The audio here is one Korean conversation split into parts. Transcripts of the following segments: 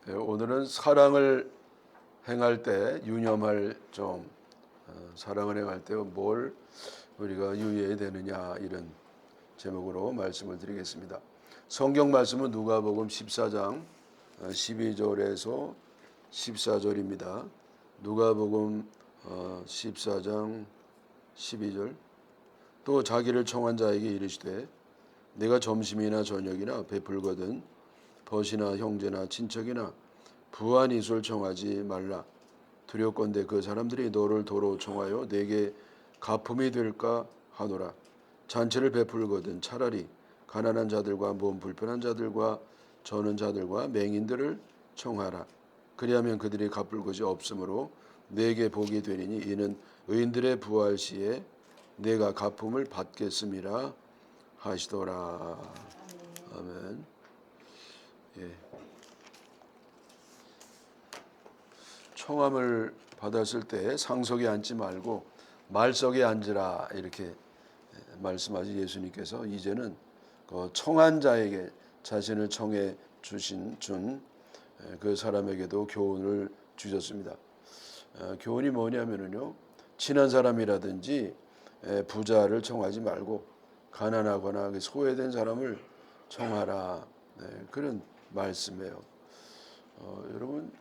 오늘은 사랑을 행할 때 유념할 점, 사랑을 행할 때 뭘 우리가 유의해야 되느냐 이런 제목으로 말씀을 드리겠습니다. 성경 말씀은 누가복음 14장 12절에서 14절입니다. 누가복음 14장 12절. 또 자기를 청한 자에게 이르시되 내가 점심이나 저녁이나 베풀거든 벗이나 형제나 친척이나 부한 이술 청하지 말라. 두렵건대 그 사람들이 너를 도로 청하여 내게 가품이 될까 하노라. 잔치를 베풀거든 차라리 가난한 자들과 몸 불편한 자들과 저는 자들과 맹인들을 청하라. 그리하면 그들이 갚을 것이 없으므로 내게 복이 되리니 이는 의인들의 부활 시에 내가 가품을 받겠음이라 하시더라. 아멘. 예. 청함을 받았을 때 상석에 앉지 말고 말석에 앉으라 이렇게 말씀하신 예수님께서 이제는 그 청한 자에게 자신을 청해 주신 그 사람에게도 교훈을 주셨습니다. 교훈이 뭐냐면요, 친한 사람이라든지 부자를 청하지 말고 가난하거나 소외된 사람을 청하라. 그런 말씀이에요. 여러분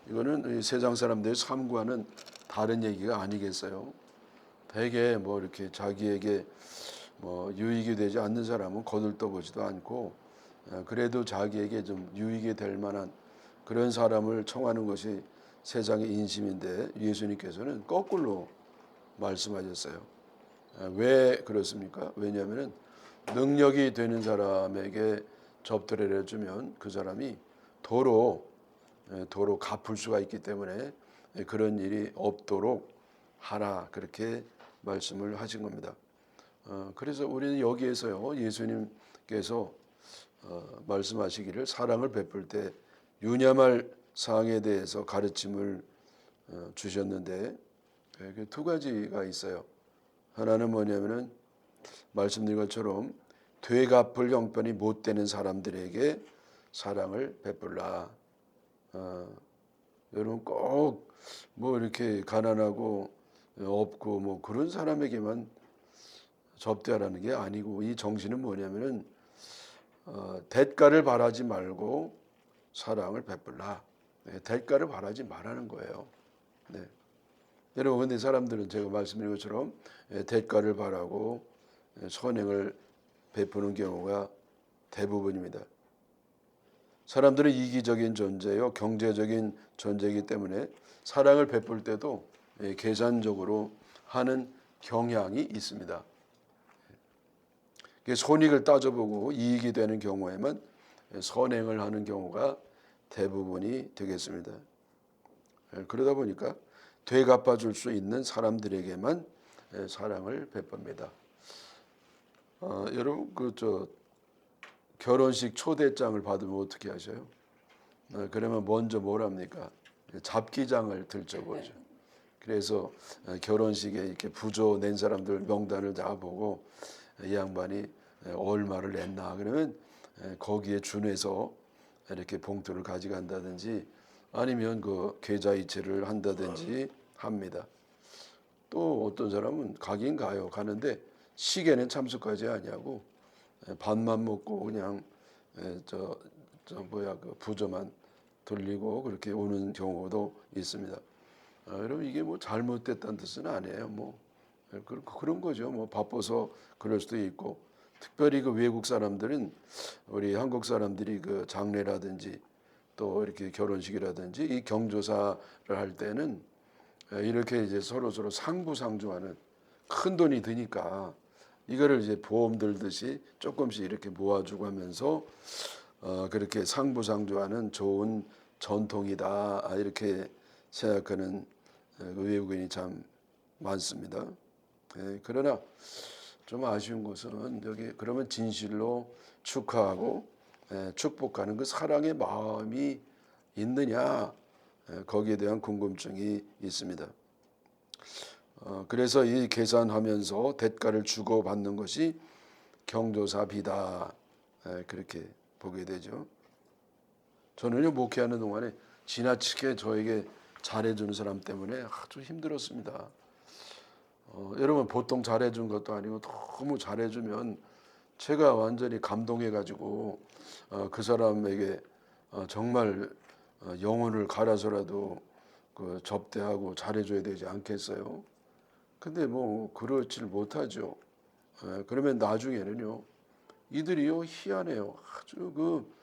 이거는 세상 사람들의 삶과는 다른 얘기가 아니겠어요? 대개 이렇게 자기에게 유익이 되지 않는 사람은 거들떠보지도 않고 그래도 자기에게 좀 유익이 될 만한 그런 사람을 청하는 것이 세상의 인심인데 예수님께서는 거꾸로 말씀하셨어요. 왜 그렇습니까? 왜냐하면 능력이 되는 사람에게 접대를 해주면 그 사람이 도로 갚을 수가 있기 때문에 그런 일이 없도록 하라 그렇게 말씀을 하신 겁니다. 그래서 우리는 여기에서요 예수님께서 말씀하시기를 사랑을 베풀 때 유념할 사항에 대해서 가르침을 주셨는데 두 가지가 있어요. 하나는 뭐냐면은 말씀드린 것처럼 되갚을 형편이 못 되는 사람들에게 사랑을 베풀라. 여러분 꼭 이렇게 가난하고 없고 그런 사람에게만 접대하라는 게 아니고 이 정신은 뭐냐면은 대가를 바라지 말고 사랑을 베풀라. 대가를 바라지 말라는 거예요. 네. 여러분 근데 사람들은 제가 말씀드린 것처럼 대가를 바라고 선행을 베푸는 경우가 대부분입니다. 사람들은 이기적인 존재요, 경제적인 존재이기 때문에 사랑을 베풀 때도 계산적으로 하는 경향이 있습니다. 손익을 따져보고 이익이 되는 경우에만 선행을 하는 경우가 대부분이 되겠습니다. 그러다 보니까 되갚아줄 수 있는 사람들에게만 사랑을 베풉니다. 여러분 결혼식 초대장을 받으면 어떻게 하셔요? 그러면 먼저 뭘 합니까? 잡기장을 들춰보죠. 그래서 결혼식에 이렇게 부조 낸 사람들 명단을 다 보고 이 양반이 얼마를 냈나 그러면 거기에 준해서 이렇게 봉투를 가져간다든지 아니면 그 계좌이체를 한다든지 합니다. 또 어떤 사람은 가긴 가는데 시계는 참석하지 아니하고 밥만 먹고 그냥 그 부조만 돌리고 그렇게 오는 경우도 있습니다. 여러분 이게 잘못됐다는 뜻은 아니에요. 그런 거죠. 바빠서 그럴 수도 있고 특별히 그 외국 사람들은 우리 한국 사람들이 그 장례라든지 또 이렇게 결혼식이라든지 이 경조사를 할 때는 이렇게 이제 서로 상부상조하는 큰 돈이 드니까 이거를 이제 보험 들듯이 조금씩 이렇게 모아주고 하면서 그렇게 상부상조하는 좋은 전통이다 이렇게 생각하는 외국인이 참 많습니다. 그러나 좀 아쉬운 것은 여기 그러면 진실로 축하하고 축복하는 그 사랑의 마음이 있느냐 거기에 대한 궁금증이 있습니다. 그래서 이 계산하면서 대가를 주고받는 것이 경조사비다 그렇게 보게 되죠. 저는요 목회하는 동안에 지나치게 저에게 잘해주는 사람 때문에 아주 힘들었습니다. 여러분 보통 잘해준 것도 아니고 너무 잘해주면 제가 완전히 감동해가지고 그 사람에게 정말 영혼을 갈아서라도 그 접대하고 잘해줘야 되지 않겠어요? 근데 뭐 그렇지를 못하죠. 그러면 나중에는요 이들이요 희한해요. 아주 그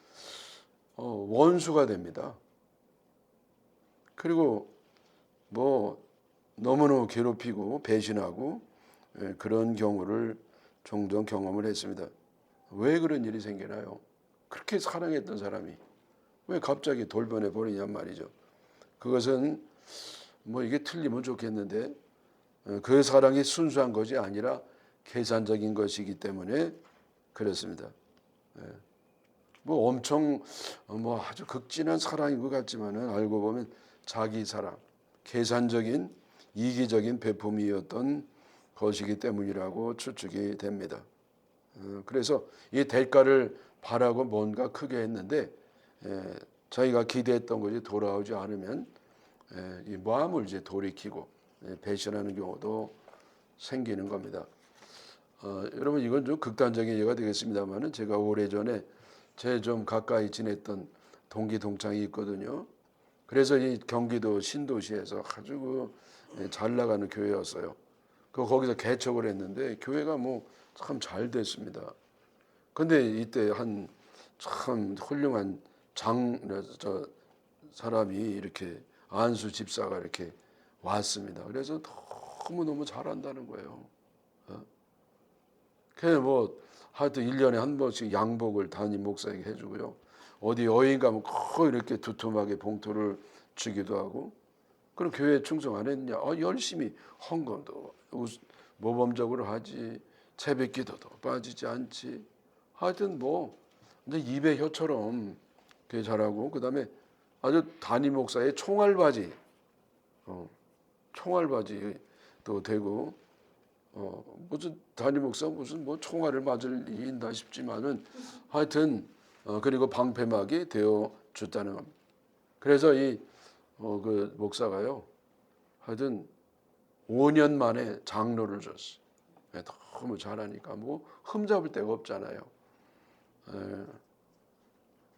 원수가 됩니다. 그리고 뭐 너무너무 괴롭히고 배신하고 그런 경우를 종종 경험을 했습니다. 왜 그런 일이 생기나요? 그렇게 사랑했던 사람이 왜 갑자기 돌변해 버리냔 말이죠. 그것은 뭐 이게 틀리면 좋겠는데 그 사랑이 순수한 것이 아니라 계산적인 것이기 때문에 그렇습니다. 뭐 엄청 뭐 아주 극진한 사랑인 것 같지만은 알고 보면 자기 사랑, 계산적인 이기적인 배품이었던 것이기 때문이라고 추측이 됩니다. 그래서 이 대가를 바라고 뭔가 크게 했는데 자기가 기대했던 것이 돌아오지 않으면 이 마음을 이제 돌이키고 배신하는 경우도 생기는 겁니다. 여러분 이건 좀 극단적인 예가 되겠습니다만은 제가 오래전에 제 좀 가까이 지냈던 동기 동창이 있거든요. 그래서 이 경기도 신도시에서 아주 잘 나가는 교회였어요. 거기서 개척을 했는데 교회가 뭐 참 잘 됐습니다. 근데 이때 한 참 훌륭한 사람이 이렇게 안수 집사가 이렇게 왔습니다. 그래서 너무너무 잘한다는 거예요. 그냥 뭐 하여튼 1년에 한 번씩 양복을 담임 목사에게 해주고요. 어디 여행 가면 꼭 이렇게 두툼하게 봉투를 주기도 하고. 그럼 교회에 충성 안 했냐? 열심히 헌금도 모범적으로 하지. 새벽기도도 빠지지 않지. 하여튼 뭐 이제 입에 혀처럼 그게 잘하고 그다음에 아주 담임 목사의 총알바지, 총알바지도 되고 무슨 담임 목사 무슨 뭐 총알을 맞을 일이 있나 싶지만은 하여튼 그리고 방패막이 되어 줬다는 겁니다. 그래서 이 그 목사가요 하여튼 5년 만에 장로를 줬어. 너무 잘하니까 뭐 흠잡을 데가 없잖아요.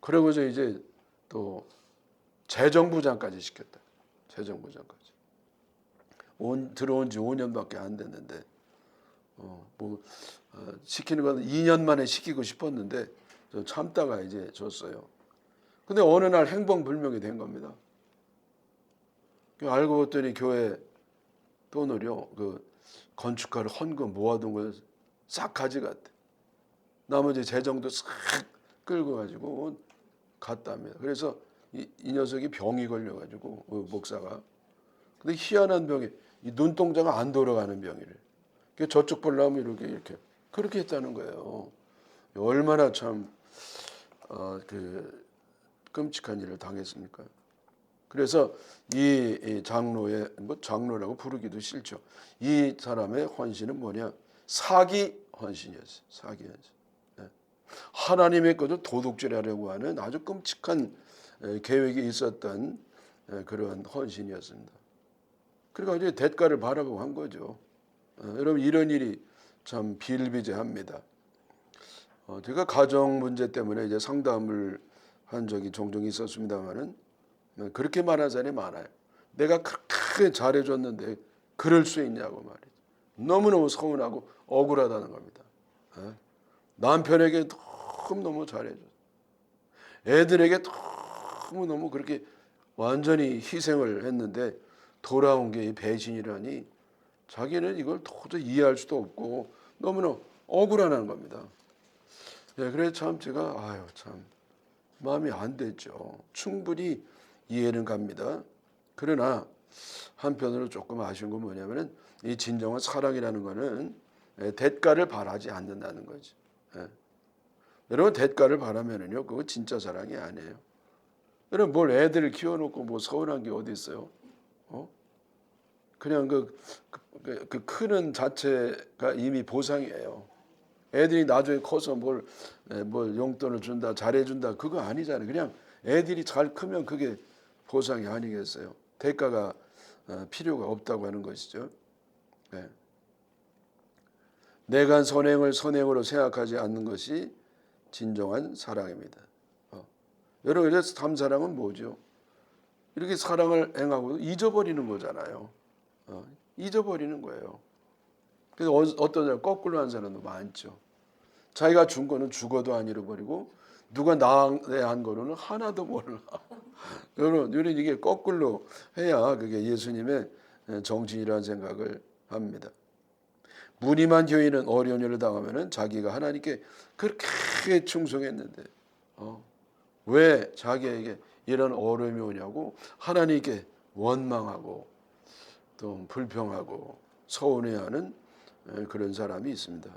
그러고서 이제 또 재정부장까지 시켰다. 재정부장까지. 들어온 지 5년밖에 안 됐는데 시키는 건 2년 만에 시키고 싶었는데 좀 참다가 이제 줬어요. 근데 어느 날 행방불명이 된 겁니다. 알고 봤더니 교회 돈을요 그 건축가를 헌금 모아둔 걸 싹 가져갔대. 나머지 재정도 싹 끌고 가지고 갔답니다. 그래서 이 녀석이 병이 걸려가지고 목사가 근데 희한한 병이 이 눈동자가 안 돌아가는 병이래. 저쪽 보려면 이렇게 그렇게 했다는 거예요. 얼마나 참 그 끔찍한 일을 당했습니까? 그래서 이 장로의 뭐 장로라고 부르기도 싫죠. 이 사람의 헌신은 뭐냐? 사기 헌신이었어요. 사기 헌신. 하나님의 것을 도둑질하려고 하는 아주 끔찍한 계획이 있었던 그런 헌신이었습니다. 그러니까 이제 대가를 바라보고 한 거죠. 여러분 이런 일이 참 비일비재합니다. 제가 가정 문제 때문에 이제 상담을 한 적이 종종 있었습니다만은 그렇게 말하는 사람이 많아요. 내가 그렇게 잘해줬는데 그럴 수 있냐고 말이죠. 너무너무 서운하고 억울하다는 겁니다. 남편에게 너무너무 잘해줘. 애들에게 너무너무 그렇게 완전히 희생을 했는데 돌아온 게 배신이라니 자기는 이걸 도저히 이해할 수도 없고 너무나 억울하다는 겁니다. 그래서 참 제가 참 마음이 안 됐죠. 충분히 이해는 갑니다. 그러나 한편으로 조금 아쉬운 건 뭐냐면은 이 진정한 사랑이라는 거는 대가를 바라지 않는다는 거죠. 여러분 대가를 바라면은요 그거 진짜 사랑이 아니에요. 여러분 뭘 애들을 키워놓고 뭐 서운한 게 어디 있어요? 그냥 그 크는 자체가 이미 보상이에요. 애들이 나중에 커서 뭘 용돈을 준다, 잘해준다 그거 아니잖아요. 그냥 애들이 잘 크면 그게 보상이 아니겠어요. 대가가 필요가 없다고 하는 것이죠. 네. 내가 한 선행을 선행으로 생각하지 않는 것이 진정한 사랑입니다. 여러분, 그래서 참 사랑은 뭐죠? 이렇게 사랑을 행하고 잊어버리는 거잖아요. 잊어버리는 거예요. 그래서 어떤 사람 거꾸로 하는 사람도 많죠. 자기가 준 거는 죽어도 안 잃어버리고 누가 나한테 한 거는 하나도 몰라. 여러분, 이게 거꾸로 해야 그게 예수님의 정신이라는 생각을 합니다. 무늬만 교인은 어려운 일을 당하면은 자기가 하나님께 그렇게 충성했는데 왜 자기에게 이런 어려움이 오냐고 하나님께 원망하고 또 불평하고 서운해하는 그런 사람이 있습니다.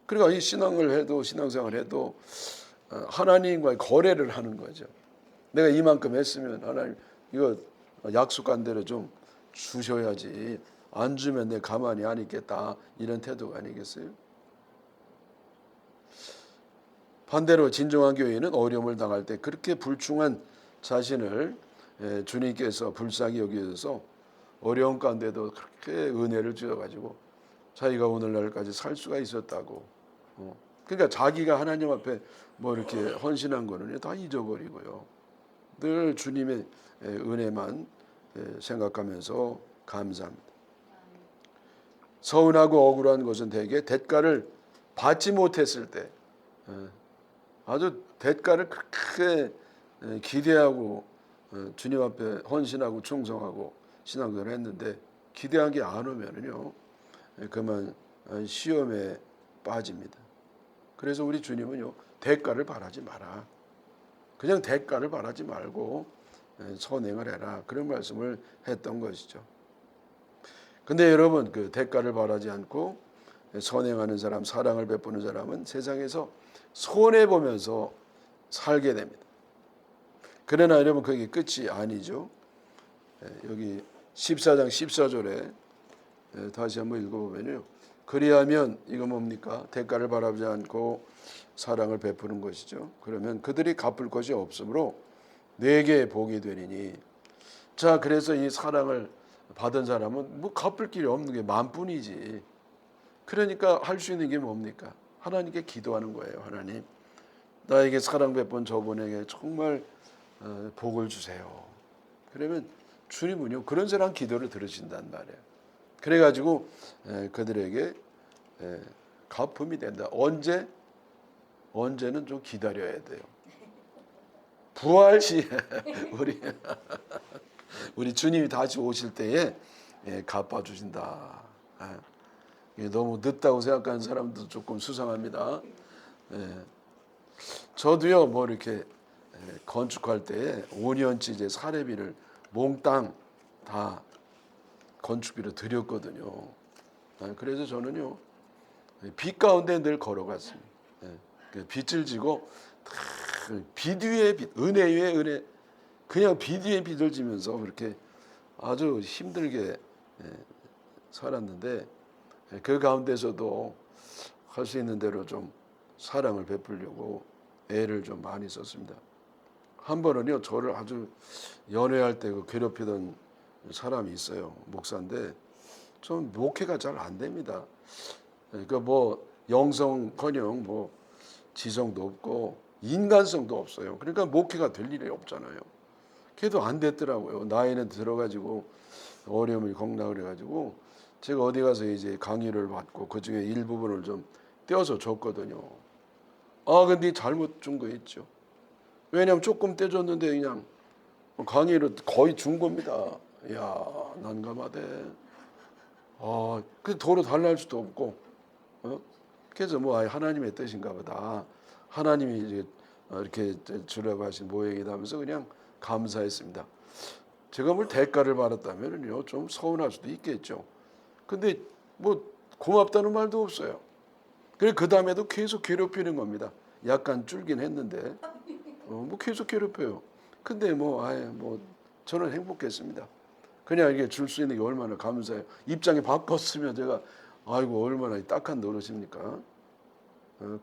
그러니까 이 신앙을 해도 신앙생활을 해도 하나님과의 거래를 하는 거죠. 내가 이만큼 했으면 하나님 이거 약속한 대로 좀 주셔야지, 안 주면 내 가만히 안 있겠다, 이런 태도가 아니겠어요? 반대로 진정한 교회는 어려움을 당할 때 그렇게 불충한 자신을 주님께서 불쌍히 여기셔서 어려운 가운데도 그렇게 은혜를 주셔가지고 자기가 오늘날까지 살 수가 있었다고. 그러니까 자기가 하나님 앞에 뭐 이렇게 헌신한 거는 다 잊어버리고요. 늘 주님의 은혜만 생각하면서 감사합니다. 서운하고 억울한 것은 대개 대가를 받지 못했을 때, 아주 대가를 그렇게 기대하고 주님 앞에 헌신하고 충성하고 신앙생활을 했는데 기대한 게 안 오면은요, 그만 시험에 빠집니다. 그래서 우리 주님은요, 대가를 바라지 마라. 그냥 대가를 바라지 말고 선행을 해라, 그런 말씀을 했던 것이죠. 근데 여러분, 그 대가를 바라지 않고 선행하는 사람, 사랑을 베푸는 사람은 세상에서 손해 보면서 살게 됩니다. 그러나 여러분, 그게 끝이 아니죠. 여기 14장 14절에 다시 한번 읽어보면요, 그리하면 이거 뭡니까? 대가를 바라지 않고 사랑을 베푸는 것이죠. 그러면 그들이 갚을 것이 없으므로 내게 복이 되리니. 자, 그래서 이 사랑을 받은 사람은 뭐 갚을 길이 없는 게 만뿐이지. 그러니까 할 수 있는 게 뭡니까? 하나님께 기도하는 거예요. 하나님, 나에게 사랑 베푼 저분에게 정말 복을 주세요. 그러면 주님은요, 그런 사람 기도를 들으신단 말이에요. 그래가지고 그들에게 갚음이 된다. 언제는 좀 기다려야 돼요. 부활 시에 우리 주님이 다시 오실 때에 갚아주신다. 너무 늦다고 생각하는 사람도 조금 수상합니다. 저도요, 뭐 이렇게 건축할 때 5년치 이제 사례비를 몽땅 다 건축비로 드렸거든요. 그래서 저는요, 빛 가운데 늘 걸어갔습니다. 빛을 지고 빛 위에 빛, 은혜 위에 은혜, 그냥 빛 위에 빛을 지면서 그렇게 아주 힘들게 살았는데, 그 가운데서도 할 수 있는 대로 좀 사랑을 베풀려고 애를 좀 많이 썼습니다. 한 번은요, 저를 아주 연애할 때 괴롭히던 사람이 있어요. 목사인데 좀 목회가 잘 안 됩니다. 그러니까 뭐 영성커녕 뭐 지성도 없고 인간성도 없어요. 그러니까 목회가 될 일이 없잖아요. 걔도 안 됐더라고요. 나이는 들어가지고 어려움이 겁나 그래가지고 제가 어디 가서 이제 강의를 받고 그 중에 일부분을 좀 떼어서 줬거든요. 근데 잘못 준 거 있죠. 왜냐면 조금 떼줬는데 그냥 강의를 거의 준 겁니다. 이야, 난감하대. 그 도로 달랄 수도 없고, 그래서 뭐 하나님의 뜻인가 보다. 하나님이 이제 이렇게 주라고 하신 모양이다 하면서 그냥 감사했습니다. 제가 뭘 대가를 받았다면요, 좀 서운할 수도 있겠죠. 근데 뭐 고맙다는 말도 없어요. 그래, 그 다음에도 계속 괴롭히는 겁니다. 약간 줄긴 했는데, 뭐 계속 괴롭혀요. 근데 뭐 저는 행복했습니다. 그냥 이게 줄 수 있는 게 얼마나 감사해요. 입장이 바꿨으면 제가 아이고 얼마나 딱한 노릇입니까.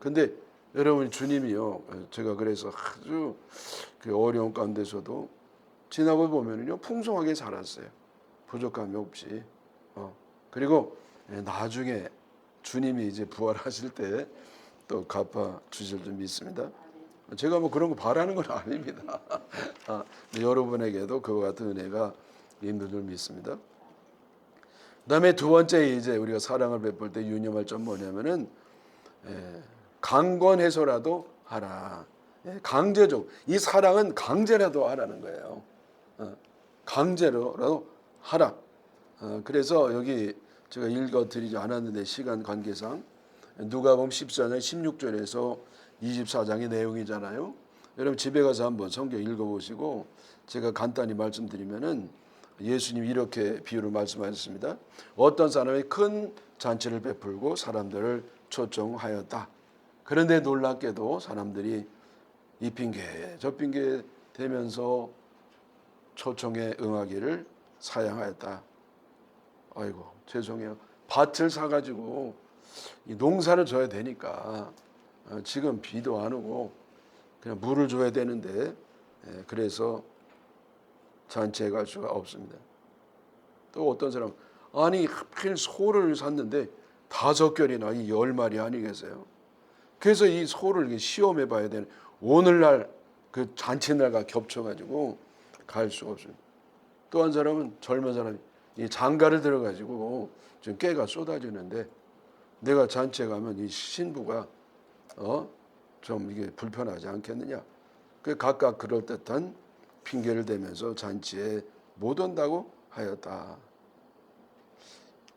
근데 여러분 주님이요. 제가 그래서 아주 그 어려운 가운데서도 지나고 보면은요 풍성하게 살았어요. 부족함이 없이. 그리고 나중에 주님이 이제 부활하실 때 또 갚아 주실 줄 믿습니다. 제가 뭐 그런 거 바라는 건 아닙니다. 여러분에게도 그와 같은 은혜가 있는 줄 믿습니다. 그다음에 두 번째 이제 우리가 사랑을 베풀 때 유념할 점 뭐냐면은 강권해서라도 하라. 강제적. 이 사랑은 강제라도 하라는 거예요. 강제로라도 하라. 그래서 여기 제가 읽어드리지 않았는데 시간 관계상 누가복음 14장 16절에서 24장의 내용이잖아요. 여러분 집에 가서 한번 성경 읽어보시고 제가 간단히 말씀드리면은 예수님이 이렇게 비유를 말씀하셨습니다. 어떤 사람이 큰 잔치를 베풀고 사람들을 초청하였다. 그런데 놀랍게도 사람들이 이 핑계 저 핑계 대면서 초청에 응하기를 사양하였다. 아이고 죄송해요. 밭을 사가지고 이 농사를 져야 되니까 지금 비도 안 오고 그냥 물을 줘야 되는데 그래서 잔치에 갈 수가 없습니다. 또 어떤 사람은 아니 하필 소를 샀는데 5결이나 이 10마리 아니겠어요? 그래서 이 소를 시험해 봐야 되는 오늘날 그 잔치날과 겹쳐가지고 갈 수가 없습니다. 또 한 사람은 젊은 사람이 이 장가를 들어가지고 지금 깨가 쏟아지는데 내가 잔치에 가면 이 신부가 좀 이게 불편하지 않겠느냐? 그 각각 그럴듯한 핑계를 대면서 잔치에 못 온다고 하였다.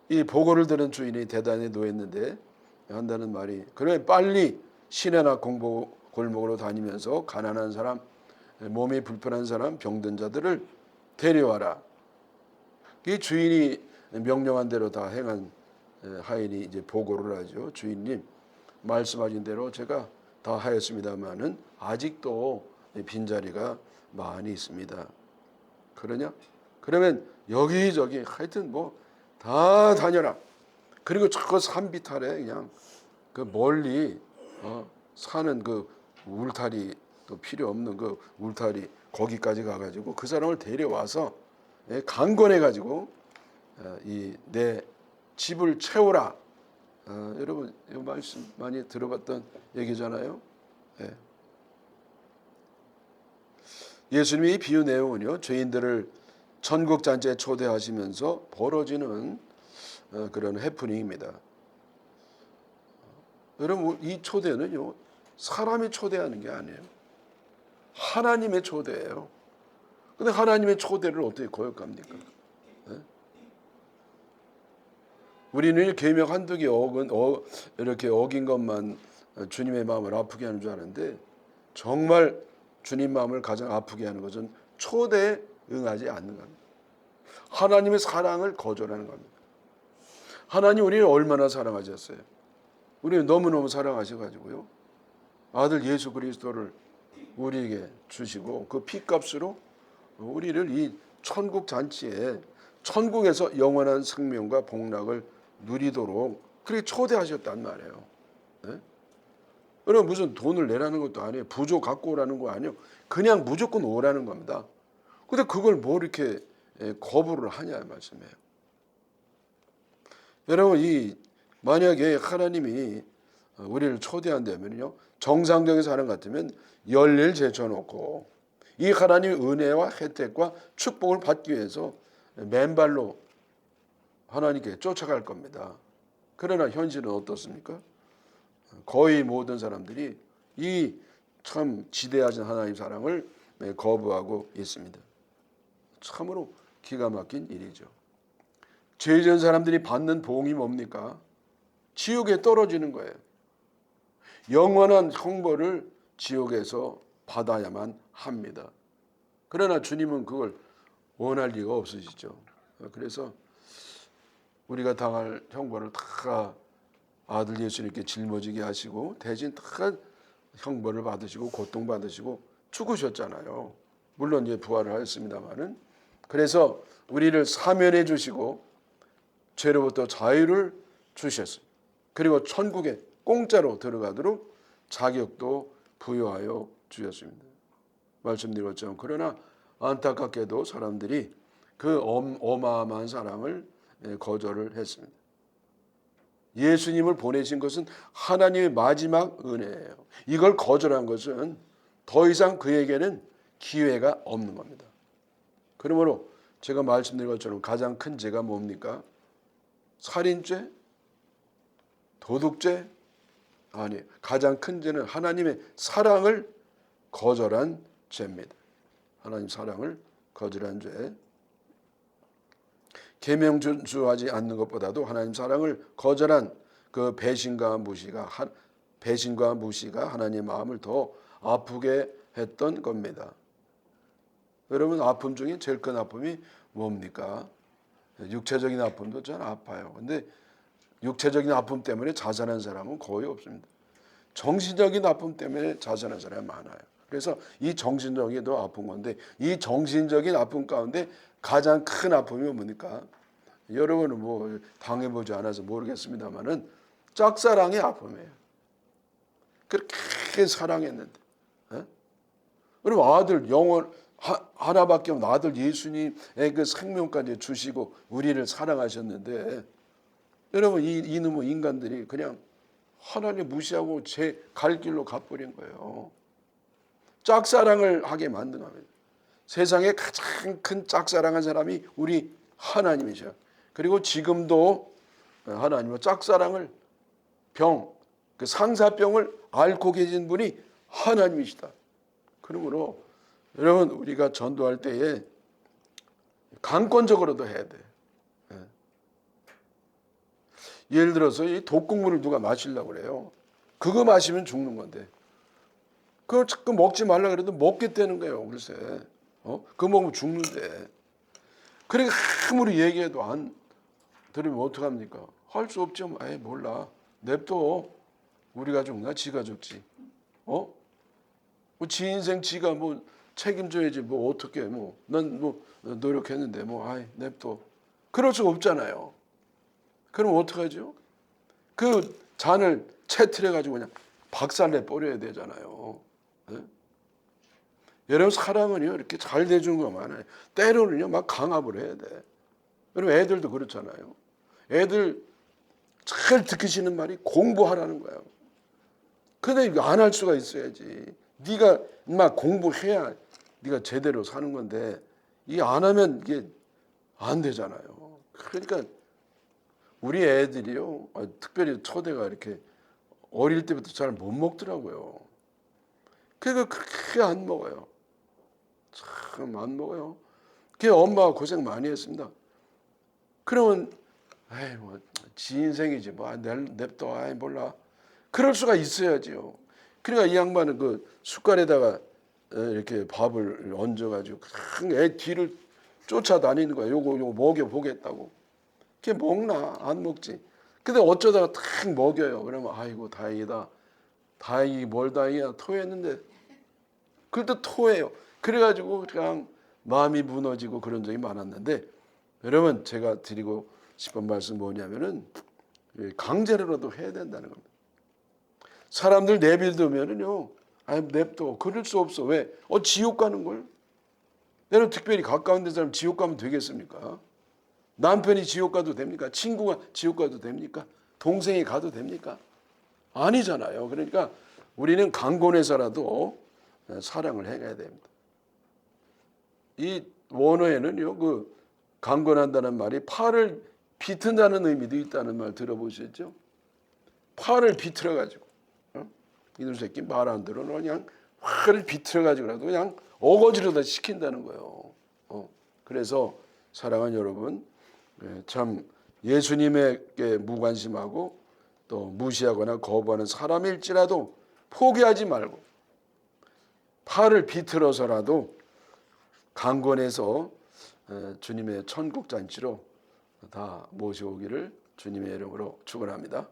이 보고를 들은 주인이 대단히 노했는데 한다는 말이 그래 빨리 시내나 골목으로 다니면서 가난한 사람, 몸이 불편한 사람, 병든 자들을 데려와라. 이 주인이 명령한 대로 다 행한 하인이 이제 보고를 하죠. 주인님 말씀하신 대로 제가 다 하였습니다마는 아직도 빈자리가 많이 있습니다. 그러냐? 그러면 여기저기 하여튼 뭐 다 다녀라. 그리고 저 산비탈에 그냥 그 멀리 사는 그 울타리 또 필요 없는 그 울타리 거기까지 가가지고 그 사람을 데려와서 강권해가지고 이 내 집을 채우라. 여러분 이 말씀 많이 들어봤던 얘기잖아요. 예수님의 이 비유 내용은요 죄인들을 천국 잔치에 초대하시면서 벌어지는 그런 해프닝입니다. 여러분 이 초대는요 사람이 초대하는 게 아니에요. 하나님의 초대예요. 근데 하나님의 초대를 어떻게 거역합니까? 우리는 계명 한두 개 이렇게 어긴 것만 주님의 마음을 아프게 하는 줄 아는데 정말 주님 마음을 가장 아프게 하는 것은 초대에 응하지 않는 겁니다. 하나님의 사랑을 거절하는 겁니다. 하나님 우리를 얼마나 사랑하셨어요? 우리를 너무너무 사랑하셔가지고요. 아들 예수 그리스도를 우리에게 주시고 그 피값으로 우리를 이 천국 잔치에 천국에서 영원한 생명과 복락을 누리도록 그렇게 초대하셨단 말이에요. 네? 여러분 무슨 돈을 내라는 것도 아니에요. 부조 갖고 오라는 거 아니에요. 그냥 무조건 오라는 겁니다. 근데 그걸 뭐 이렇게 거부를 하냐 말씀이에요. 여러분 이 만약에 하나님이 우리를 초대한다면요 정상적인 사람 같으면 열일 제쳐놓고 이 하나님의 은혜와 혜택과 축복을 받기 위해서 맨발로 하나님께 쫓아갈 겁니다. 그러나 현실은 어떻습니까? 거의 모든 사람들이 이 참 지대하신 하나님 사랑을 거부하고 있습니다. 참으로 기가 막힌 일이죠. 죄 지은 사람들이 받는 보응이 뭡니까? 지옥에 떨어지는 거예요. 영원한 형벌을 지옥에서 받아야만 합니다. 그러나 주님은 그걸 원할 리가 없으시죠. 그래서 우리가 당할 형벌을 다 아들 예수님께 짊어지게 하시고 대신 다 형벌을 받으시고 고통받으시고 죽으셨잖아요. 물론 이제 부활을 하였습니다마는 그래서 우리를 사면해 주시고 죄로부터 자유를 주셨어요. 그리고 천국에 공짜로 들어가도록 자격도 부여하여 주셨습니다. 말씀드린 것처럼 그러나 안타깝게도 사람들이 그 어마어마한 사랑을 거절을 했습니다. 예수님을 보내신 것은 하나님의 마지막 은혜예요. 이걸 거절한 것은 더 이상 그에게는 기회가 없는 겁니다. 그러므로 제가 말씀드린 것처럼 가장 큰 죄가 뭡니까? 살인죄? 도둑죄? 아니, 가장 큰 죄는 하나님의 사랑을 거절한 죄입니다. 하나님 사랑을 거절한 죄. 계명 준수하지 않는 것보다도 하나님 사랑을 거절한 그 배신과 무시가 하나님의 마음을 더 아프게 했던 겁니다. 여러분, 아픔 중에 제일 큰 아픔이 뭡니까? 육체적인 아픔도 전 아파요. 근데 육체적인 아픔 때문에 자살한 사람은 거의 없습니다. 정신적인 아픔 때문에 자살한 사람이 많아요. 그래서 이 정신적인 더 아픈 건데, 이 정신적인 아픔 가운데 가장 큰 아픔이 뭡니까? 여러분은 뭐 당해보지 않아서 모르겠습니다만은 짝사랑의 아픔이에요. 그렇게 사랑했는데, 그럼 아들 영원 하나밖에 없는 아들 예수님의 그 생명까지 주시고 우리를 사랑하셨는데, 여러분 이놈의 인간들이 그냥 하나님 무시하고 제 갈 길로 가버린 거예요. 짝사랑을 하게 만든 겁니다. 세상에 가장 큰 짝사랑한 사람이 우리 하나님이셔. 그리고 지금도 하나님은 짝사랑을 그 상사병을 앓고 계신 분이 하나님이시다. 그러므로 여러분, 우리가 전도할 때에 강권적으로도 해야 돼. 예를 들어서 이 독국물을 누가 마시려고 그래요. 그거 마시면 죽는 건데, 그걸 자꾸 먹지 말라 그래도 먹겠다는 거예요. 글쎄, 그거 먹으면 죽는데. 그러니까 아무리 얘기해도 안 들으면 어떡합니까? 할 수 없죠. 에이, 몰라. 냅둬. 우리가 죽나 지가 죽지. 뭐 지 인생 지가 뭐 책임져야지. 뭐 어떻게 난 노력했는데 아이 냅둬. 그럴 수가 없잖아요. 그럼 어떡하죠? 그 잔을 채틀해 가지고 그냥 박살내 버려야 되잖아요. 네? 여러분, 사랑은요 이렇게 잘 대주는 거 많아요. 때로는요 막 강압을 해야 돼. 여러분, 애들도 그렇잖아요. 애들 잘 듣기 싫은 말이 공부하라는 거예요. 근데 이거 안 할 수가 있어야지. 네가 막 공부해야 네가 제대로 사는 건데, 이게 안 하면 이게 안 되잖아요. 그러니까 우리 애들이요, 특별히 초대가 이렇게 어릴 때부터 잘 못 먹더라고요. 그러니까 그렇게 안 먹어요. 참 안 먹어요. 그 엄마가 고생 많이 했습니다. 그러면 에이 지 인생이지 냅둬 아이 몰라. 그럴 수가 있어야지요. 그러니까 이 양반은 그 숟갈에다가 이렇게 밥을 얹어가지고 애 뒤를 쫓아다니는 거야. 요거 먹여 보겠다고. 걔 먹나? 안 먹지. 근데 어쩌다가 탁 먹여요. 그러면 아이고 다행이다. 다행이 뭘 다행이야. 토했는데. 그래도 토해요. 그래가지고 그냥 마음이 무너지고 그런 적이 많았는데, 여러분 제가 드리고 싶은 말씀 뭐냐면은 강제로라도 해야 된다는 겁니다. 사람들 내비두면은요, 아니 냅둬. 그럴 수 없어. 왜? 지옥 가는 걸? 여러분, 특별히 가까운 데 사람 지옥 가면 되겠습니까? 남편이 지옥 가도 됩니까? 친구가 지옥 가도 됩니까? 동생이 가도 됩니까? 아니잖아요. 그러니까 우리는 강권해서라도 사랑을 해야 됩니다. 이 원어에는요, 그 강권한다는 말이 팔을 비튼다는 의미도 있다는 말 들어보셨죠? 팔을 비틀어 가지고, 이놈 새끼 말 안 들어. 그냥 팔을 비틀어 가지고라도 그냥 어거지로 시킨다는 거예요. 그래서 사랑하는 여러분, 참 예수님에게 무관심하고 또 무시하거나 거부하는 사람일지라도 포기하지 말고 팔을 비틀어서라도 강권해서 주님의 천국 잔치로 다 모셔오기를 주님의 이름으로 축원합니다.